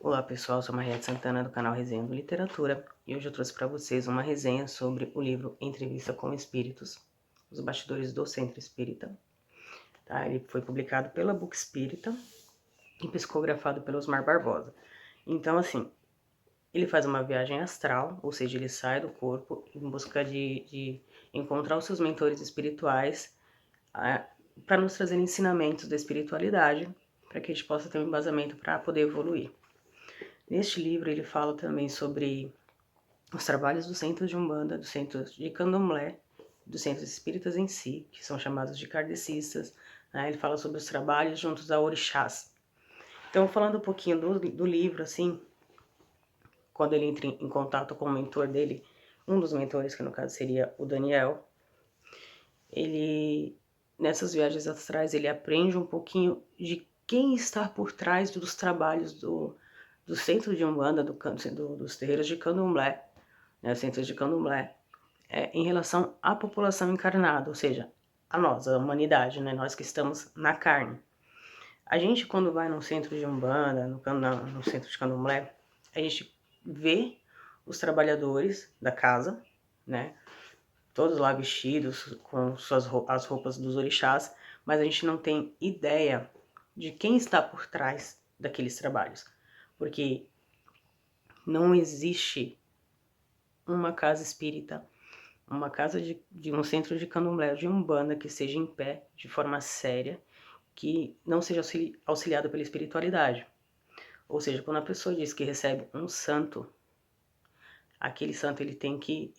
Olá pessoal, sou Mariette Santana do canal Resenha do Literatura e hoje eu trouxe para vocês uma resenha sobre o livro Entrevista com Espíritos, os bastidores do Centro Espírita. Tá? Ele foi publicado pela Book Espírita e psicografado pelo Osmar Barbosa. Então assim, ele faz uma viagem astral, ou seja, ele sai do corpo em busca de encontrar os seus mentores espirituais para nos trazer ensinamentos da espiritualidade, para que a gente possa ter um embasamento para poder evoluir. Neste livro ele fala também sobre os trabalhos dos centros de Umbanda, dos centros de Candomblé, dos centros espíritas em si, que são chamados de kardecistas. Né? Ele fala sobre os trabalhos juntos a orixás. Então, falando um pouquinho do livro, assim, quando ele entra em contato com o mentor dele, um dos mentores, que no caso seria o Daniel, ele, nessas viagens astrais, ele aprende um pouquinho de quem está por trás dos trabalhos do centro de Umbanda, dos terreiros de Candomblé, né, centros de Candomblé, em relação à população encarnada, ou seja, a nós, a humanidade, né, nós que estamos na carne. A gente, quando vai num centro de Umbanda, no centro de Candomblé, a gente vê os trabalhadores da casa, né, todos lá vestidos com as roupas dos orixás, mas a gente não tem ideia de quem está por trás daqueles trabalhos, porque não existe uma casa espírita, uma casa de um centro de candomblé, de umbanda que seja em pé, de forma séria, que não seja auxiliado pela espiritualidade. Ou seja, quando a pessoa diz que recebe um santo, aquele santo ele tem que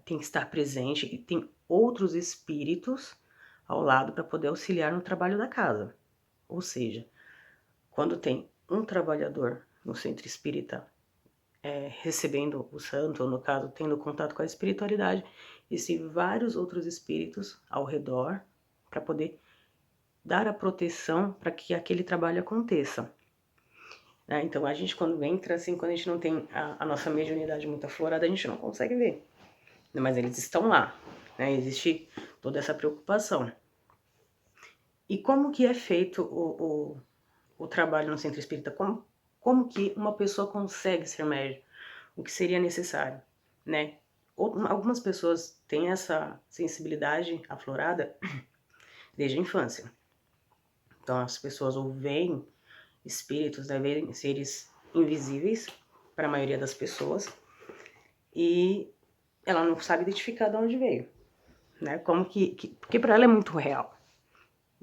tem que estar presente e tem outros espíritos ao lado para poder auxiliar no trabalho da casa. Ou seja, quando tem um trabalhador no centro espírita recebendo o santo, ou no caso, tendo contato com a espiritualidade, existem vários outros espíritos ao redor para poder dar a proteção para que aquele trabalho aconteça. Né? Então, a gente quando entra, assim, quando a gente não tem a nossa mediunidade muito aflorada, a gente não consegue ver. Mas eles estão lá, né? Existe toda essa preocupação. E como que é feito o trabalho no centro espírita? Como que uma pessoa consegue ser médium? O que seria necessário, né? Algumas pessoas têm essa sensibilidade aflorada desde a infância. Então as pessoas ou veem espíritos, né, veem seres invisíveis para a maioria das pessoas e ela não sabe identificar de onde veio, né? Porque para ela é muito real,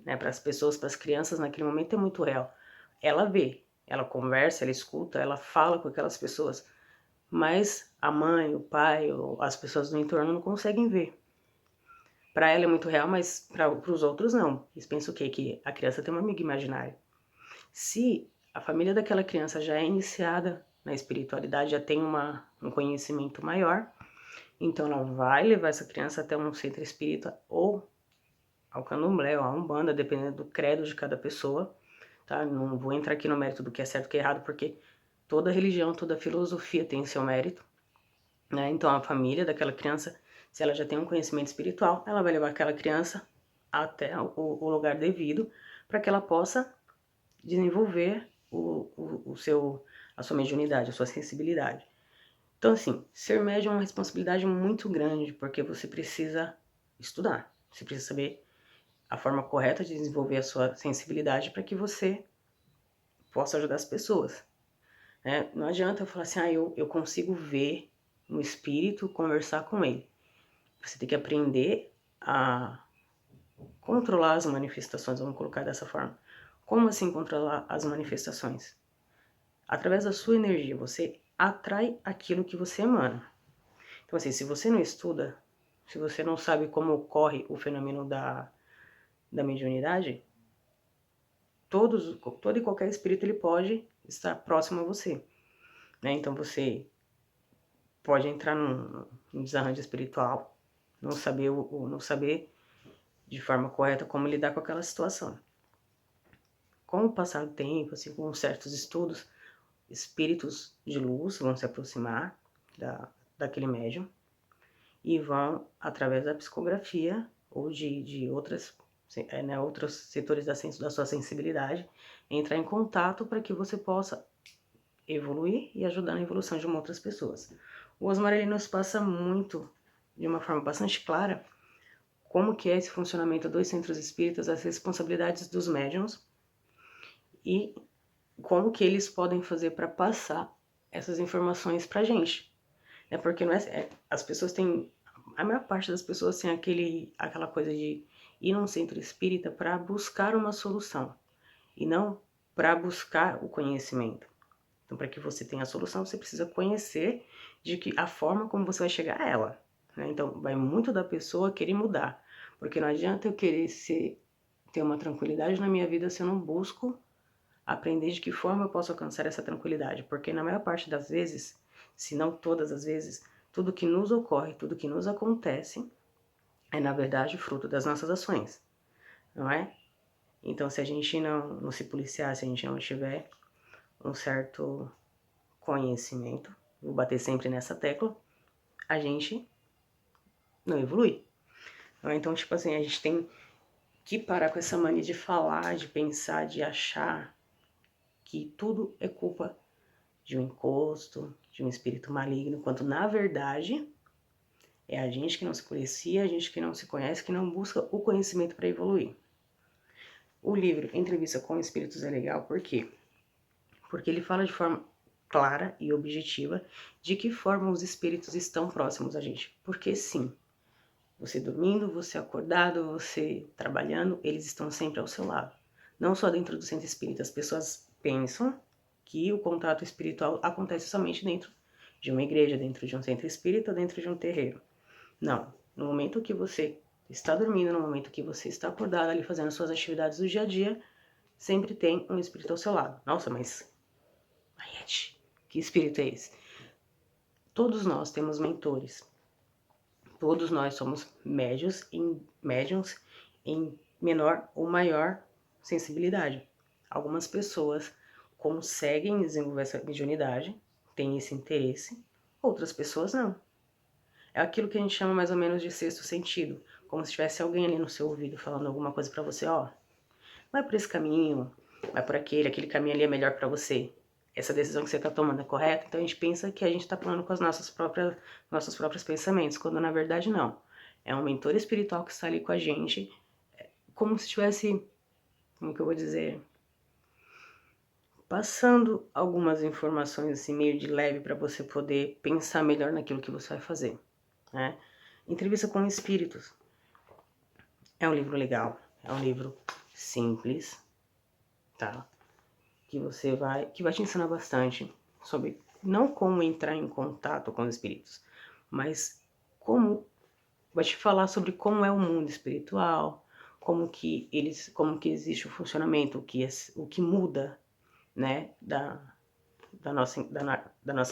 né? Para as pessoas, para as crianças naquele momento é muito real. Ela vê, ela conversa, ela escuta, ela fala com aquelas pessoas. Mas a mãe, o pai, ou as pessoas do entorno não conseguem ver. Para ela é muito real, mas para os outros não. Eles pensam o quê? Que a criança tem uma amiga imaginária. Se a família daquela criança já é iniciada na espiritualidade, já tem um conhecimento maior, então ela vai levar essa criança até um centro espírita ou ao candomblé ou à umbanda, dependendo do credo de cada pessoa. Tá? Não vou entrar aqui no mérito do que é certo e o que é errado, porque toda religião, toda filosofia tem seu mérito. Né? Então, a família daquela criança, se ela já tem um conhecimento espiritual, ela vai levar aquela criança até o lugar devido para que ela possa desenvolver a sua mediunidade, a sua sensibilidade. Então, assim, ser médium é uma responsabilidade muito grande, porque você precisa estudar, você precisa saber a forma correta de desenvolver a sua sensibilidade para que você possa ajudar as pessoas. Né? Não adianta eu falar assim, eu consigo ver um espírito, conversar com ele. Você tem que aprender a controlar as manifestações, vamos colocar dessa forma. Como assim controlar as manifestações? Através da sua energia, você atrai aquilo que você emana. Então assim, se você não estuda, se você não sabe como ocorre o fenômeno da mediunidade, todo e qualquer espírito ele pode estar próximo a você. Né? Então você pode entrar num desarranjo espiritual, não saber de forma correta como lidar com aquela situação. Com o passar do tempo, assim, com certos estudos, espíritos de luz vão se aproximar daquele médium e vão, através da psicografia ou de outros setores da sua sensibilidade, entrar em contato para que você possa evoluir e ajudar na evolução de outras pessoas. O Osmar, ele nos passa muito, de uma forma bastante clara, como que é esse funcionamento dos centros espíritas, as responsabilidades dos médiuns e como que eles podem fazer para passar essas informações pra gente. É porque não as pessoas têm, a maior parte das pessoas tem aquela coisa de ir num centro espírita para buscar uma solução e não para buscar o conhecimento. Então, para que você tenha a solução, você precisa conhecer de que a forma como você vai chegar a ela. Né? Então, vai muito da pessoa querer mudar, porque não adianta eu querer ter uma tranquilidade na minha vida se eu não busco aprender de que forma eu posso alcançar essa tranquilidade, porque na maior parte das vezes, se não todas as vezes, tudo que nos ocorre, tudo que nos acontece, é na verdade fruto das nossas ações, não é? Então, se a gente não se policiar, se a gente não tiver um certo conhecimento, vou bater sempre nessa tecla, a gente não evolui. Então, tipo assim, a gente tem que parar com essa mania de falar, de pensar, de achar que tudo é culpa de um encosto, de um espírito maligno, quando na verdade é a gente que não se conhecia, a gente que não se conhece, que não busca o conhecimento para evoluir. O livro Entrevista com Espíritos é legal, por quê? Porque ele fala de forma clara e objetiva de que forma os espíritos estão próximos a gente. Porque sim, você dormindo, você acordado, você trabalhando, eles estão sempre ao seu lado. Não só dentro do centro espírita, as pessoas pensam que o contato espiritual acontece somente dentro de uma igreja, dentro de um centro espírita, dentro de um terreiro. Não. No momento que você está dormindo, no momento que você está acordado ali fazendo suas atividades do dia a dia, sempre tem um espírito ao seu lado. Nossa, mas Mariette, que espírito é esse? Todos nós temos mentores. Todos nós somos médiuns em menor ou maior sensibilidade. Algumas pessoas conseguem desenvolver essa mediunidade, têm esse interesse, outras pessoas não. É aquilo que a gente chama mais ou menos de sexto sentido, como se tivesse alguém ali no seu ouvido falando alguma coisa pra você, ó, vai por esse caminho, vai por aquele caminho ali é melhor pra você. Essa decisão que você tá tomando é correta? Então a gente pensa que a gente tá falando com as nossos próprios pensamentos, quando na verdade não. É um mentor espiritual que está ali com a gente, como se tivesse, como que eu vou dizer, passando algumas informações assim meio de leve para você poder pensar melhor naquilo que você vai fazer, né? Entrevista com Espíritos é um livro legal, é um livro simples, tá? Que vai te ensinar bastante sobre não como entrar em contato com os espíritos, mas vai te falar sobre como é o mundo espiritual, como que existe o funcionamento, o que muda, né, da nossa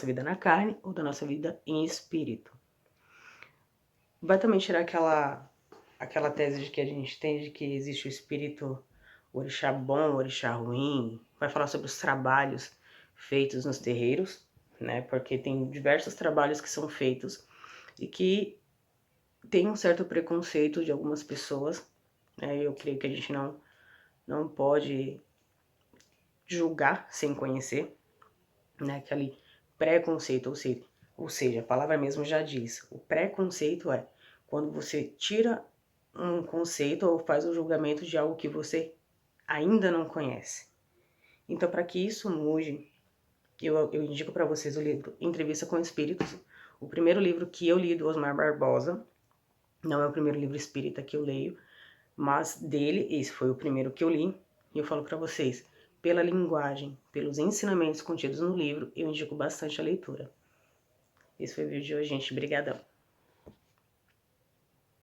vida na carne ou da nossa vida em espírito. Vai também tirar aquela tese de que a gente tem de que existe o espírito, o orixá bom, o orixá ruim. Vai falar sobre os trabalhos feitos nos terreiros, né? Porque tem diversos trabalhos que são feitos e que tem um certo preconceito de algumas pessoas, né? Eu creio que a gente não pode julgar sem conhecer, né? Aquele preconceito, ou seja, a palavra mesmo já diz, o preconceito é quando você tira um conceito ou faz um julgamento de algo que você ainda não conhece. Então, para que isso mude, eu indico para vocês o livro Entrevista com Espíritos, o primeiro livro que eu li do Osmar Barbosa. Não é o primeiro livro espírita que eu leio, mas dele, esse foi o primeiro que eu li. E eu falo para vocês, pela linguagem, pelos ensinamentos contidos no livro, eu indico bastante a leitura. Esse foi o vídeo de hoje, gente. Obrigadão.